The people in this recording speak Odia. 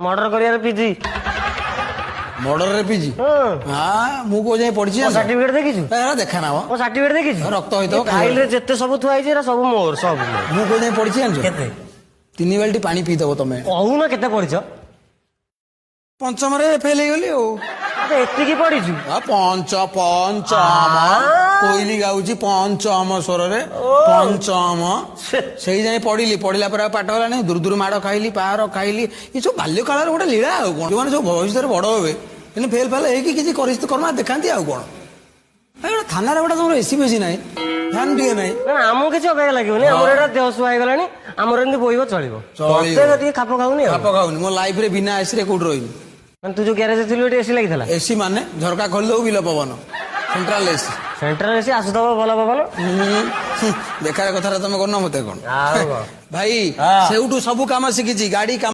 ମର୍ଡର କରିବାର ପିଜି। ମର୍ଡରରେ ପିଜି? ହଁ ମୁଁ କୋଉ ଯାଇ ପଢିଛି ସାର୍ଟିଫିକେଟ ଦେଖିଛୁ? ଦେଖା ନା ମୋ ସାର୍ଟିଫିକେଟ ଦେଖିଛୁ? ରକ୍ତ ହେଇଥିବ ଫାଇଲରେ ଯେତେ ସବୁ ଥୁଆ ହେଇଛି ଏରା ସବୁ ମୋର ସବୁ। ମୁଁ କୋଉ ଯାଇ ପଢିଛି ଜାଣିଛ? କେତେ? 3 ବାଲ୍ଟି ପାଣି ପିଇଦବ ତମେ। କହୁନ କେତେ ପଢିଛ? ପଞ୍ଚମରେ ଫେଲ ହେଇଗଲି ଆଉ। ଏତିକି ପଢିଛୁ? ପଞ୍ଚମ କୋଇଲି ଗାଉଛି ପଞ୍ଚମ ସ୍ୱରରେ ପଞ୍ଚମ। ସେଇ ଯାଇ ପଢିଲି, ପଢିଲା ପରେ ଆଉ ପାଠ ଗଲାନି। ଦୂର ମାଡ ଖାଇଲି, ପାହାର ଖାଇଲି। ଏ ସବୁ ବାଲ୍ୟ କାଳର ଗୋଟେ ଲୀଳା ଆଉ କଣ। ଯୋଉମାନେ ସବୁ ଭବିଷ୍ୟତରେ ବଡ ହେବେ କିନ୍ତୁ ଫେଲ ଫେଲ ହେଇକି କିଛି କର୍ମା ଦେଖାନ୍ତି ଆଉ କଣ। ଥାନାରେ ଗୋଟେ ତମର ଏସି ବେଶୀ ନାହିଁ, ଫ୍ୟାନ ଟିକେ ନାହିଁ। ଆମକୁ କିଛି ଅବାଗିଆ ଲାଗିବନି, ଆମର ଏଟା ଦେହ ଶୁଆ ହେଇଗଲାଣି, ଆମର ଏମିତି ବୋହିବ ଚଳିବ। ଟିକେ ଖାପ ଖାଉନି, ଖାପ ଖାଉନି। ମୋ ଲାଇଫରେ ବିନା ଏସିରେ କୋଉଠି ରହିନି। ତୁ ଯୋଉ ଗ୍ୟାରେଜ ଥିଲୁ ଏଠି ଏସି ଲାଗିଥିଲା? ଏସି ମାନେ ଝରକା ଖୋଲିଦବୁ ବିଲ ପବନ, ସେଣ୍ଟ୍ରାଲ ଏସି। ସେଣ୍ଟ୍ରାଲ ଏସି ଆସୁଥବ ଭଲ ପବନ। ବେକାର କଥାଟା ତମେ କରୁନ ମତେ କଣ ଭାଇ। ସେଇଠୁ ସବୁ କାମ ଶିଖିଛି, ଗାଡି କାମ।